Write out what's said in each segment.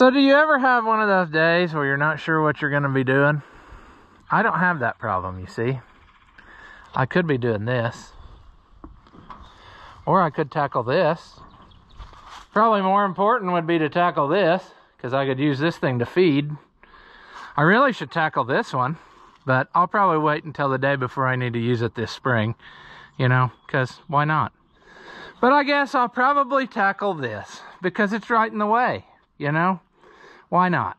So do you ever have one of those days where you're not sure what you're going to be doing? I don't have that problem, you see. I could be doing this. Or I could tackle this. Probably more important would be to tackle this, because I could use this thing to feed. I really should tackle this one, but I'll probably wait until the day before I need to use it this spring, you know, because why not? But I guess I'll probably tackle this, because it's right in the way, you know? Why not?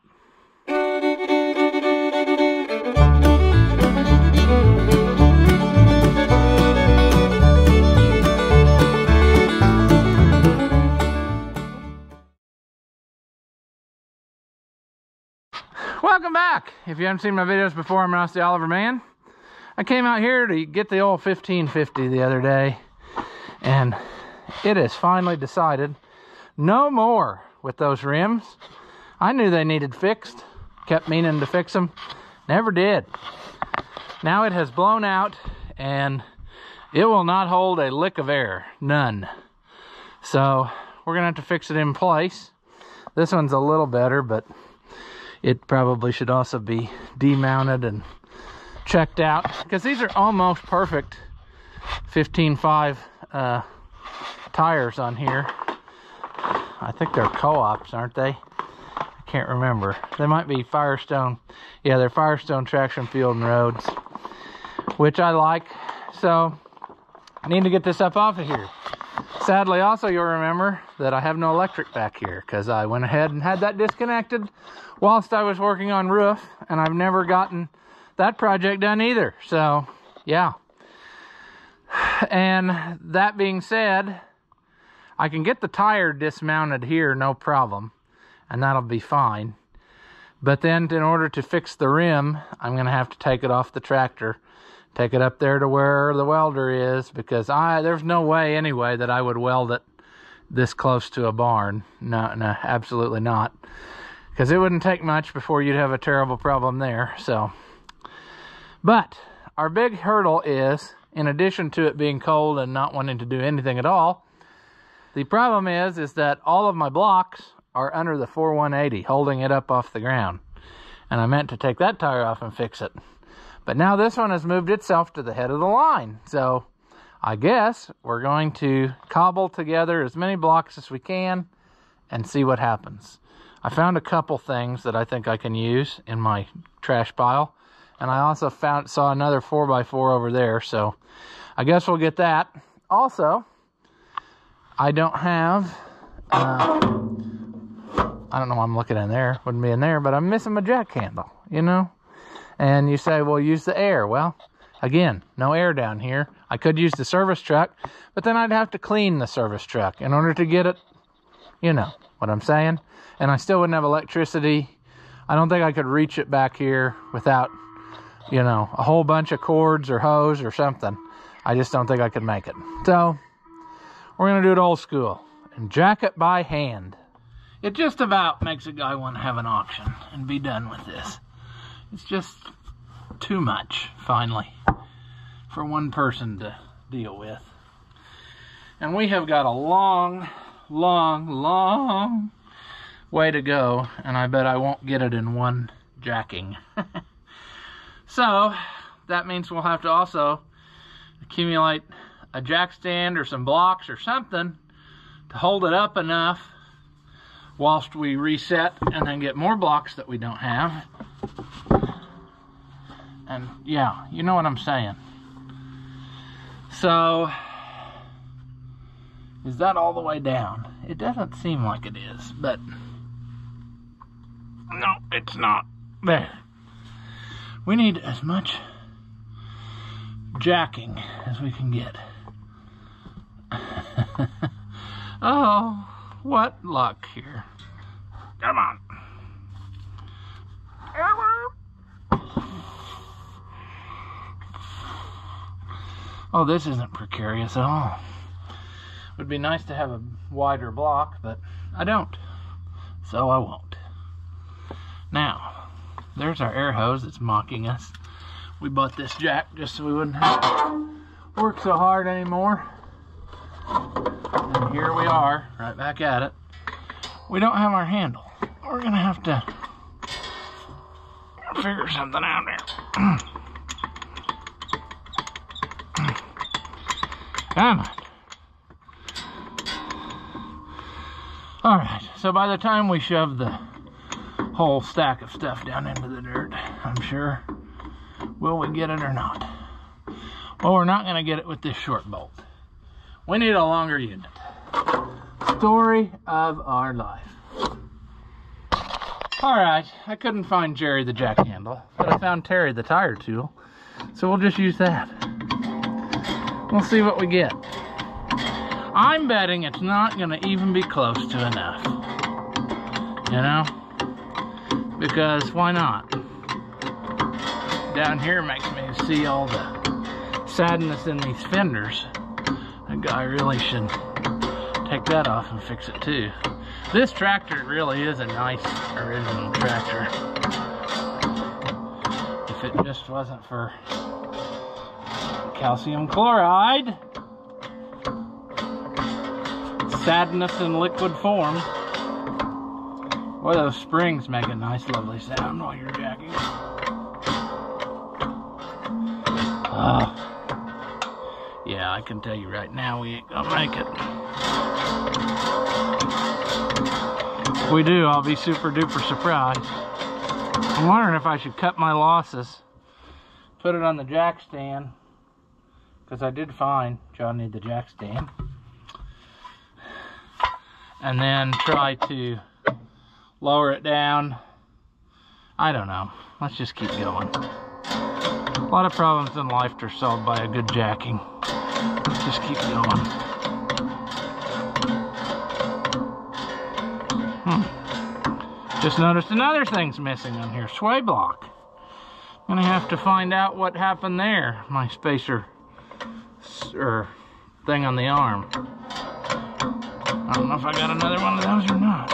Welcome back. If you haven't seen my videos before, I'm Ross the Oliver Man. I came out here to get the old 1550 the other day, and it is finally decided no more with those rims. I knew they needed fixed, kept meaning to fix them, never did. Now it has blown out and it will not hold a lick of air, none. So we're gonna have to fix it in place. This one's a little better, but it probably should also be demounted and checked out, because these are almost perfect 15.5 tires on here. I think they're co-ops, aren't they? I can't remember. They might be Firestone. Yeah, they're Firestone Traction Field and Roads, which I like. So I need to get this up off of here. Sadly, also, you'll remember that I have no electric back here, because I went ahead and had that disconnected whilst I was working on roof, and I've never gotten that project done either. So yeah. And that being said, I can get the tire dismounted here, no problem, and that'll be fine. But then in order to fix the rim, I'm gonna have to take it off the tractor, take it up there to where the welder is, because there's no way anyway that I would weld it this close to a barn. No, absolutely not. Because it wouldn't take much before you'd have a terrible problem there. So, but our big hurdle is, in addition to it being cold and not wanting to do anything at all, the problem is that all of my blocks are under the 4180, holding it up off the ground. And I meant to take that tire off and fix it. But now this one has moved itself to the head of the line. So I guess we're going to cobble together as many blocks as we can and see what happens. I found a couple things that I think I can use in my trash pile. And I also saw another 4x4 over there. So I guess we'll get that. Also, I don't have, I don't know why I'm looking in there. Wouldn't be in there, but I'm missing my jack handle, you know? And you say, well, use the air. Well, again, no air down here. I could use the service truck, but then I'd have to clean the service truck in order to get it, you know what I'm saying? And I still wouldn't have electricity. I don't think I could reach it back here without, you know, a whole bunch of cords or hose or something. I just don't think I could make it. So we're going to do it old school and jack it by hand. It just about makes a guy want to have an auction and be done with this. It's just too much, finally, for one person to deal with. And we have got a long way to go, and I bet I won't get it in one jacking. So that means we'll have to also accumulate a jack stand or some blocks or something to hold it up enough whilst we reset, and then get more blocks that we don't have. And yeah, you know what I'm saying. So is that all the way down? It doesn't seem like it is, but no, it's not. There. We need as much jacking as we can get. Oh, what luck here. Come on. Oh, this isn't precarious at all. Would be nice to have a wider block, but I don't. So I won't. Now, there's our air hose that's mocking us. We bought this jack just so we wouldn't have to work so hard anymore. And here we are, right back at it. We don't have our handle. we're gonna have to figure something out there. Come on. Alright, so by the time we shove the whole stack of stuff down into the dirt, I'm sure, will we get it or not? Well, we're not going to get it with this short bolt. We need a longer unit. Story of our life. Alright, I couldn't find Jerry the jack handle, but I found Terry the tire tool, so we'll just use that. We'll see what we get. I'm betting it's not going to even be close to enough. You know? Because why not? Down here makes me see all the sadness in these fenders. That guy really should take that off and fix it too. This tractor really is a nice original tractor. If it just wasn't for calcium chloride. Sadness in liquid form. Boy, those springs make a nice, lovely sound while you're jacking. Yeah, I can tell you right now we ain't gonna make it. If we do, I'll be super duper surprised. I'm wondering if I should cut my losses, put it on the jack stand, because I did find Johnny the jack stand, and then try to lower it down. I don't know. Let's just keep going. A lot of problems in life are solved by a good jacking. Let's just keep going. Just noticed another thing's missing on here. Sway block. I'm gonna have to find out what happened there. My spacer thing on the arm. I don't know if I got another one of those or not.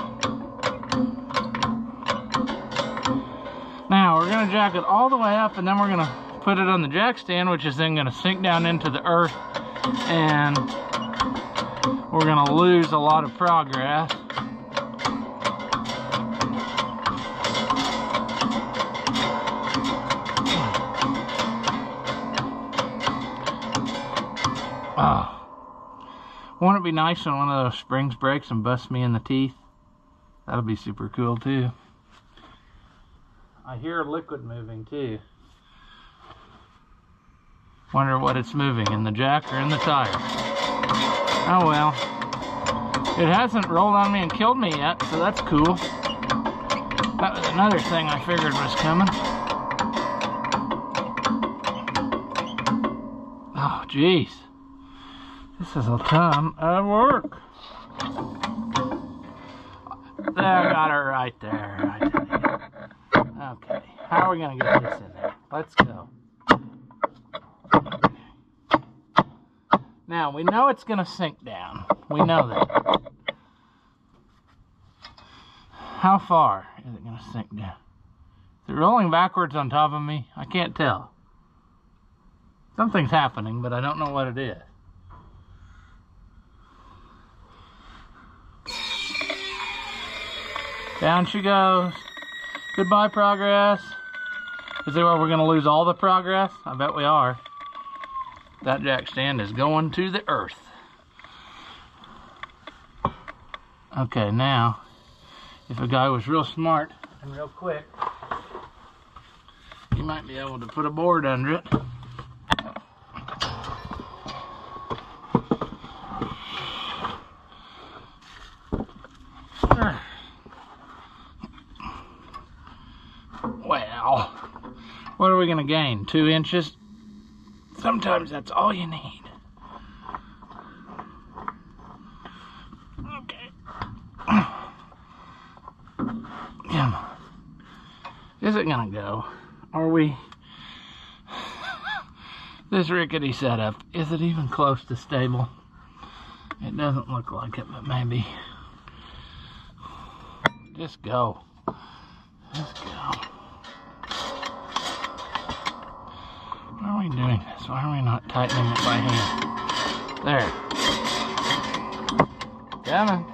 Now we're gonna jack it all the way up, and then we're gonna put it on the jack stand, which is then gonna sink down into the earth, and we're gonna lose a lot of progress. Oh. Won't it be nice when one of those springs breaks and busts me in the teeth? That'll be super cool too. I hear liquid moving too. Wonder what it's moving, in the jack or in the tire. Oh well. It hasn't rolled on me and killed me yet, so that's cool. That was another thing I figured was coming. Oh jeez. This is a ton of work. There, I got her right there. I tell you. Okay, how are we gonna get this in there? Let's go. Now, we know it's gonna sink down. We know that. How far is it gonna sink down? Is it rolling backwards on top of me? I can't tell. Something's happening, but I don't know what it is. Down she goes. Goodbye, progress. Is it where we're going to lose all the progress? I bet we are. That jack stand is going to the earth. Okay, now, if a guy was real smart and real quick, he might be able to put a board under it. Well, what are we going to gain? 2 inches? Sometimes that's all you need. Okay. Come on. Is it going to go? Are we... This rickety setup, is it even close to stable? It doesn't look like it, but maybe. Just go. Just go. Why are we doing this? Why are we not tightening it by hand? There. Come on.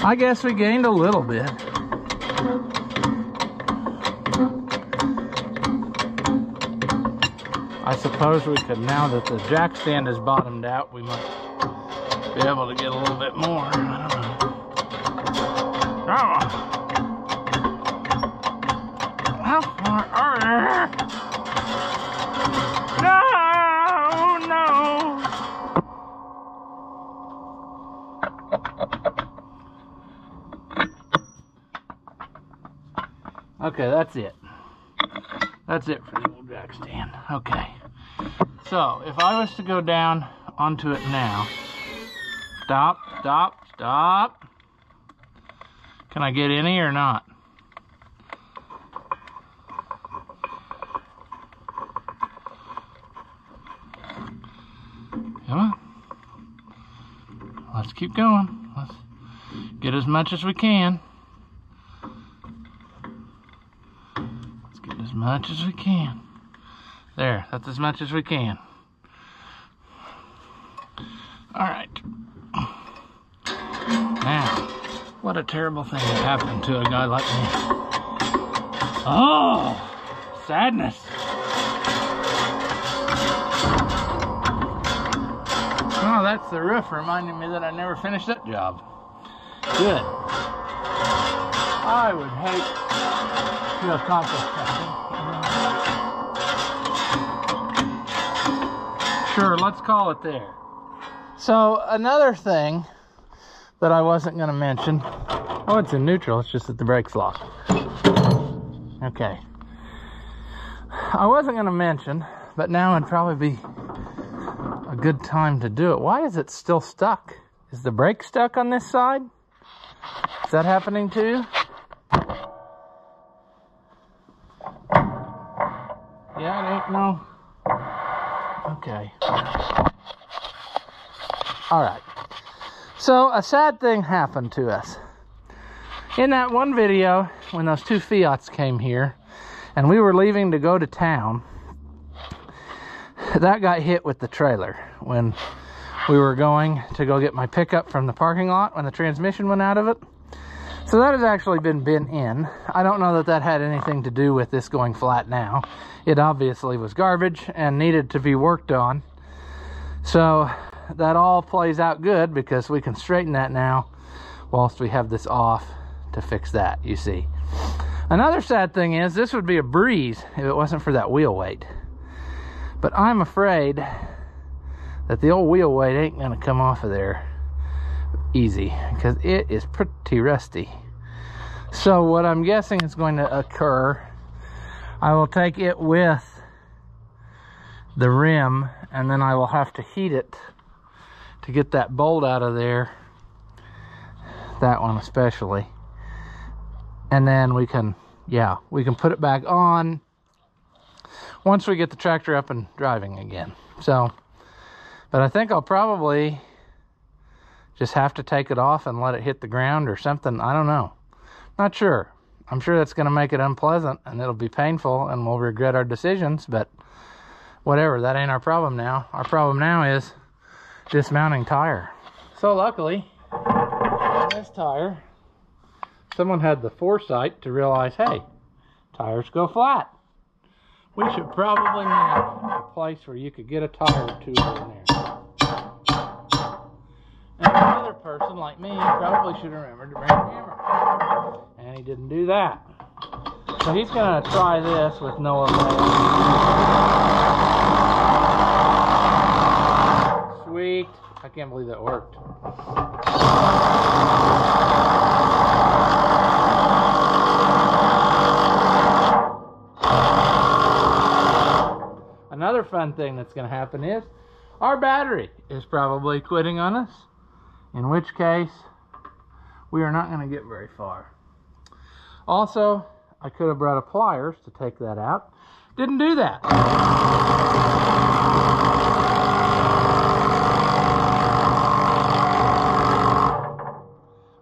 I guess we gained a little bit. I suppose we could, now that the jack stand is bottomed out, we might be able to get a little bit more. I don't know. Oh. How far are you? No, no. Okay, that's it. That's it for the old jack stand. Okay. So, if I was to go down onto it now, stop. Can I get any or not? Come on. Let's keep going. Let's get as much as we can. Let's get as much as we can. There, that's as much as we can. All right. Now, what a terrible thing to happen to a guy like me. Oh, sadness. Oh, that's the roof reminding me that I never finished that job. Good. I would hate to accomplish something. Sure, let's call it there. So, another thing that I wasn't going to mention. Oh, it's in neutral. It's just that the brake's locked. Okay. I wasn't going to mention, but now would probably be a good time to do it. Why is it still stuck? Is the brake stuck on this side? Is that happening too? Yeah, it ain't no. Okay. All right. So a sad thing happened to us. In that one video, when those two Fiats came here, and we were leaving to go to town, that got hit with the trailer when we were going to go get my pickup from the parking lot when the transmission went out of it. So that has actually been in. I don't know that that had anything to do with this going flat now. It obviously was garbage and needed to be worked on. So that all plays out good because we can straighten that now whilst we have this off to fix that, you see. Another sad thing is this would be a breeze if it wasn't for that wheel weight. But I'm afraid that the old wheel weight ain't going to come off of there easy because it is pretty rusty. So what I'm guessing is going to occur, I will take it with the rim and then I will have to heat it to get that bolt out of there, that one especially, and then we can put it back on once we get the tractor up and driving again. So, but I think I'll probably just have to take it off and let it hit the ground or something. I don't know, not sure. I'm sure that's going to make it unpleasant and it'll be painful and we'll regret our decisions, but whatever, that ain't our problem now. Our problem now is dismounting tire. So luckily, on this tire, someone had the foresight to realize, hey, tires go flat. We should probably make a place where you could get a tire or two in there. And another person like me probably should remember to bring a hammer. And he didn't do that. So he's going to try this with no avail. Sweet. I can't believe that worked. Another fun thing that's going to happen is our battery is probably quitting on us, in which case we are not going to get very far. Also, I could have brought a pliers to take that out. Didn't do that.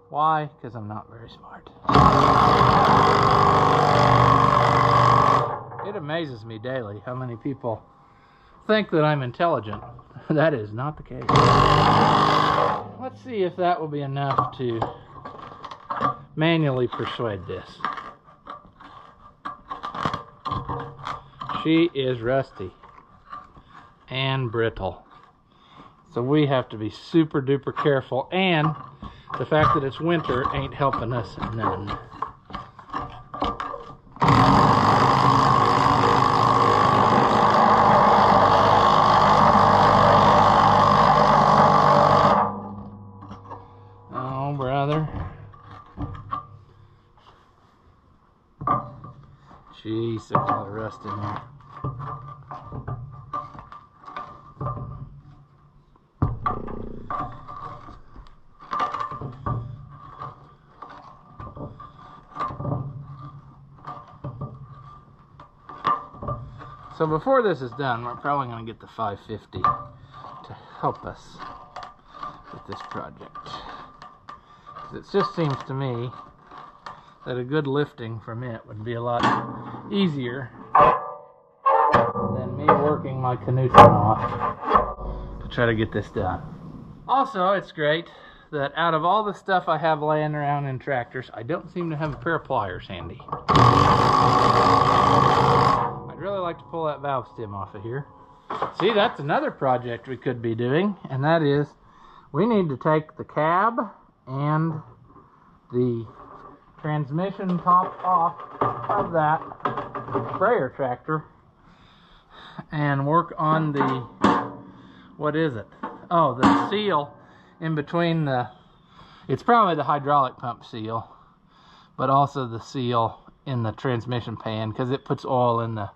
Why? Because I'm not very smart. It amazes me daily how many people think that I'm intelligent. That is not the case. Let's see if that will be enough to manually persuade this. She is rusty and brittle. So we have to be super duper careful, and the fact that it's winter ain't helping us none. Oh, brother. Jeez, there's a lot of rust in there. So before this is done, we're probably going to get the 550 to help us with this project. It just seems to me that a good lifting from it would be a lot easier than me working my canoe off to try to get this done. Also, it's great that out of all the stuff I have laying around in tractors, I don't seem to have a pair of pliers handy. I'd really like to pull that valve stem off of here. See, that's another project we could be doing, and that is we need to take the cab and the transmission top off of that sprayer tractor and work on the, what is it? Oh, the seal in between the, it's probably the hydraulic pump seal, but also the seal in the transmission pan, because it puts oil in the,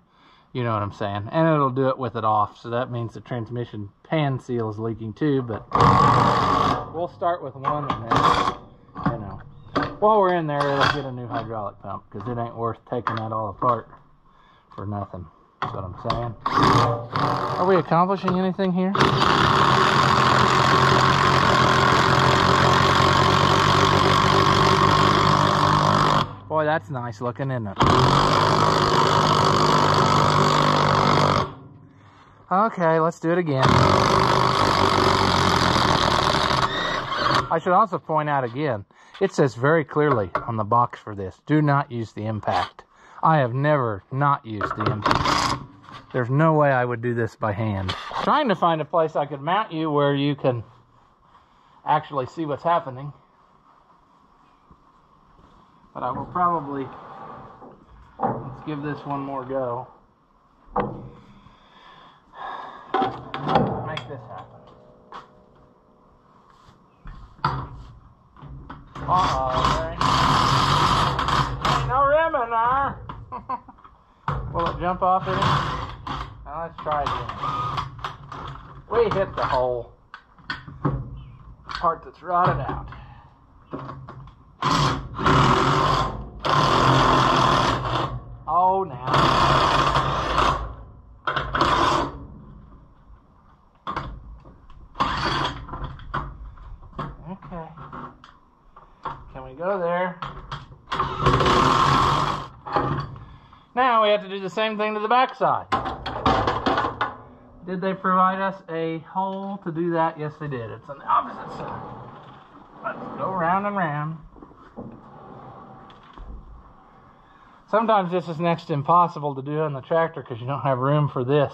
you know what I'm saying, and it'll do it with it off, so that means the transmission pan seal is leaking too, but we'll start with one, and then, you know, while we're in there, it'll get a new hydraulic pump, because it ain't worth taking that all apart for nothing. That's what I'm saying. Are we accomplishing anything here? Boy, that's nice looking, isn't it? Okay, let's do it again. I should also point out again, it says very clearly on the box for this, do not use the impact. I have never not used the impact. There's no way I would do this by hand. Trying to find a place I could mount you where you can actually see what's happening. But I will probably, let's give this one more go. Make this happen. Uh-oh, ain't no rim in there. Will it jump off in it? Now let's try again. We hit the hole. Part that's rotted out. Oh, now. Okay. Can we go there? Now we have to do the same thing to the back side. Did they provide us a hole to do that? Yes, they did. It's on the opposite side. Let's go round and round. Sometimes this is next to impossible to do on the tractor because you don't have room for this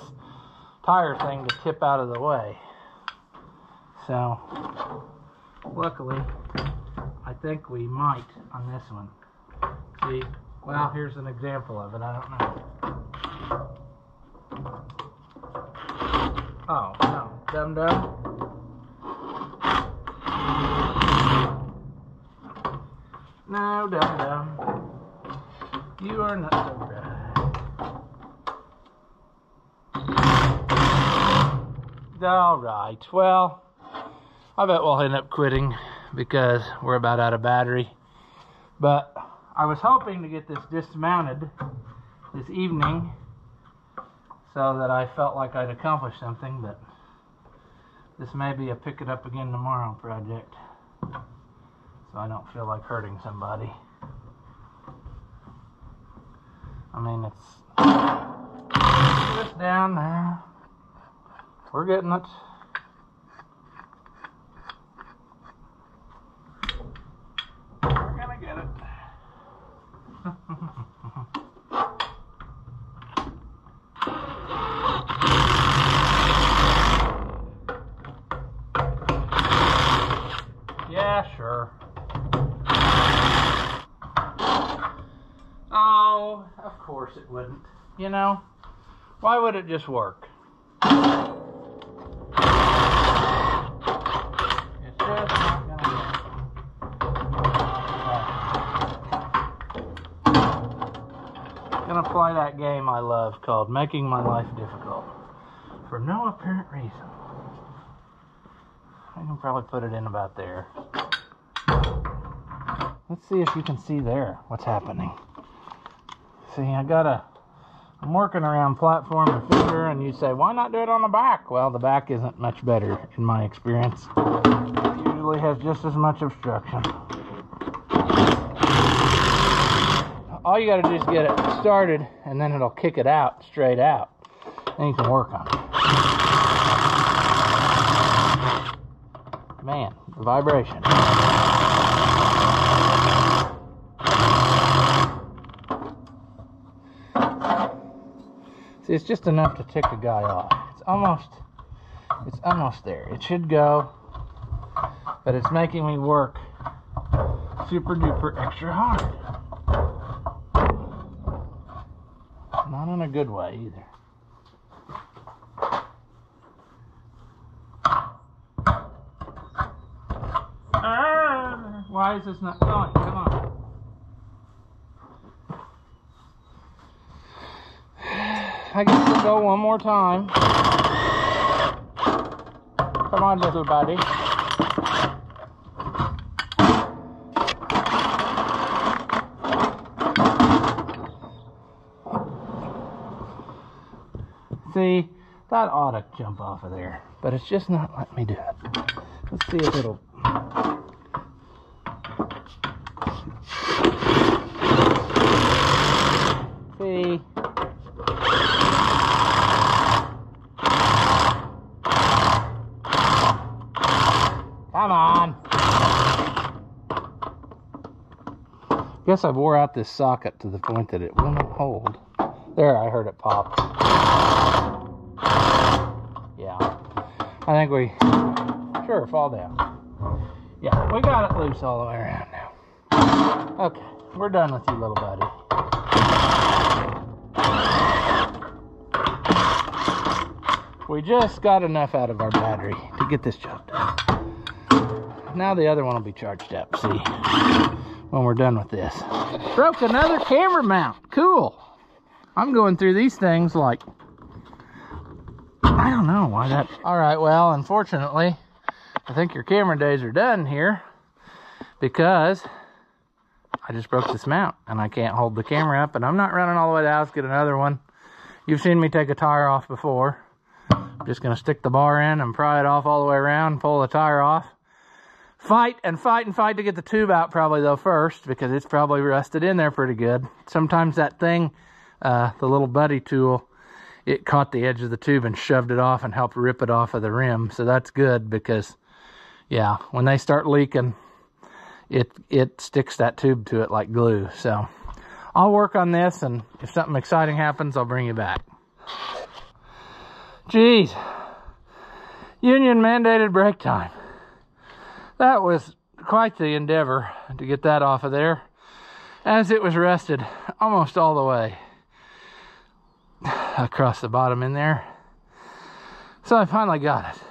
tire thing to tip out of the way. So, luckily, I think we might on this one. See, well, here's an example of it. I don't know. Oh, no. Dum-dum. No, dum-dum. You are not so bad. Alright, well, I bet we'll end up quitting because we're about out of battery. But I was hoping to get this dismounted this evening so that I felt like I'd accomplished something, but this may be a pick it up again tomorrow project. So I don't feel like hurting somebody. I mean, it's down there. We're getting it. We're gonna get it. Yeah, sure. Oh, of course it wouldn't. You know, why would it just work? It's just not gonna work. I'm gonna play that game I love called Making My Life Difficult for no apparent reason. I can probably put it in about there. Let's see if you can see there what's happening. See, I'm working around platform and fender, and you say, why not do it on the back? Well, the back isn't much better in my experience. It usually has just as much obstruction. All you gotta do is get it started, and then it'll kick it out, straight out. Then you can work on it. Man, the vibration. See, it's just enough to tick a guy off. It's almost there. It should go, but it's making me work super duper extra hard. Not in a good way either. Why is this not going? Come on. I guess we'll go one more time. Come on, little buddy. See, that ought to jump off of there, but it's just not letting me do it. Let's see if it'll... See? Come on. Guess I wore out this socket to the point that it will not hold. There, I heard it pop. Yeah. I think we... Sure, fall down. Yeah, we got it loose all the way around now. Okay, we're done with you, little buddy. We just got enough out of our battery to get this job done. Now the other one will be charged up, see, when we're done with this. Broke another camera mount. Cool. I'm going through these things like, I don't know why that... All right, well, unfortunately, I think your camera days are done here because I just broke this mount and I can't hold the camera up, and I'm not running all the way to the house to get another one. You've seen me take a tire off before. I'm just going to stick the bar in and pry it off all the way around, pull the tire off. Fight and fight and fight to get the tube out probably though first, because it's probably rusted in there pretty good. Sometimes that thing, the little buddy tool, it caught the edge of the tube and shoved it off and helped rip it off of the rim. So that's good because, yeah, when they start leaking, it sticks that tube to it like glue. So I'll work on this, and if something exciting happens, I'll bring you back. Geez, union mandated break time. That was quite the endeavor to get that off of there, as it was rusted almost all the way across the bottom in there. So I finally got it.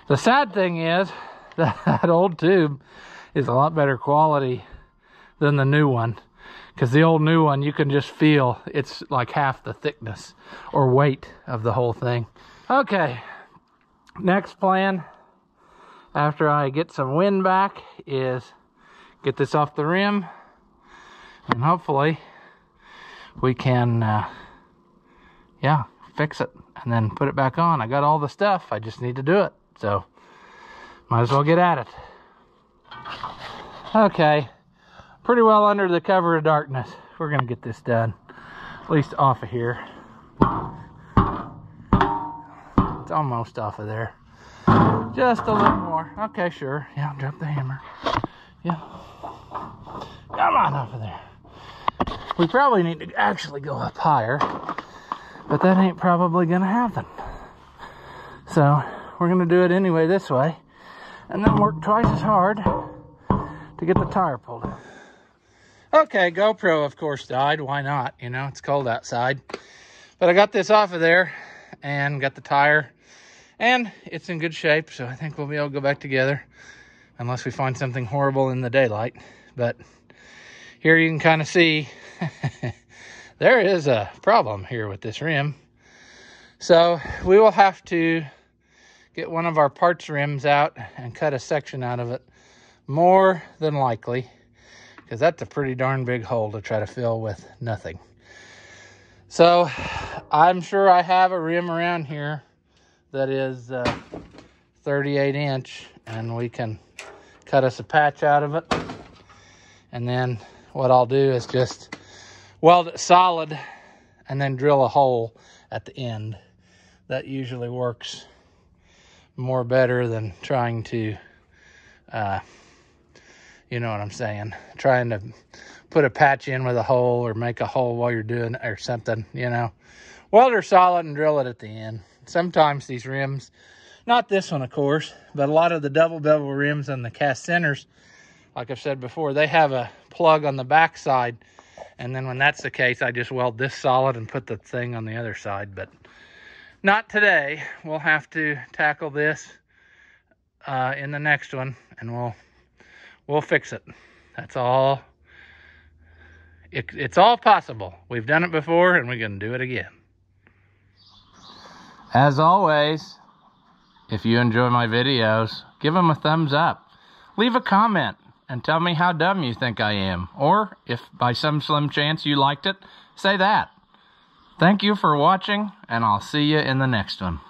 The sad thing is that old tube is a lot better quality than the new one, because the old new one, you can just feel it's like half the thickness or weight of the whole thing. Okay, next plan after I get some wind back is get this off the rim, and hopefully we can yeah, fix it and then put it back on. I got all the stuff, I just need to do it, so might as well get at it. Okay, pretty well under the cover of darkness. We're gonna get this done, at least off of here. It's almost off of there. Just a little more. Okay, sure. Yeah, drop the hammer. Yeah. Come on off of there. We probably need to actually go up higher, but that ain't probably gonna happen. So we're gonna do it anyway this way, and then work twice as hard to get the tire pulled. Okay, GoPro of course died. Why not? You know, it's cold outside. But I got this off of there and got the tire, and it's in good shape, so I think we'll be able to go back together unless we find something horrible in the daylight. But here you can kind of see there is a problem here with this rim. So we will have to get one of our parts rims out and cut a section out of it, more than likely, because that's a pretty darn big hole to try to fill with nothing. So I'm sure I have a rim around here that is 38 inch, and we can cut us a patch out of it. And then what I'll do is just weld it solid and then drill a hole at the end. That usually works more better than trying to, you know what I'm saying, trying to put a patch in with a hole or make a hole while you're doing it or something, you know. Weld her solid and drill it at the end. Sometimes these rims, not this one of course, but a lot of the double bevel rims and the cast centers, like I've said before, they have a plug on the back side, and then when that's the case, I just weld this solid and put the thing on the other side. But not today. We'll have to tackle this in the next one, and we'll fix it. That's all. It's all possible. We've done it before, and we're going to do it again. As always, if you enjoy my videos, give them a thumbs up. Leave a comment and tell me how dumb you think I am. Or if by some slim chance you liked it, say that. Thank you for watching, and I'll see you in the next one.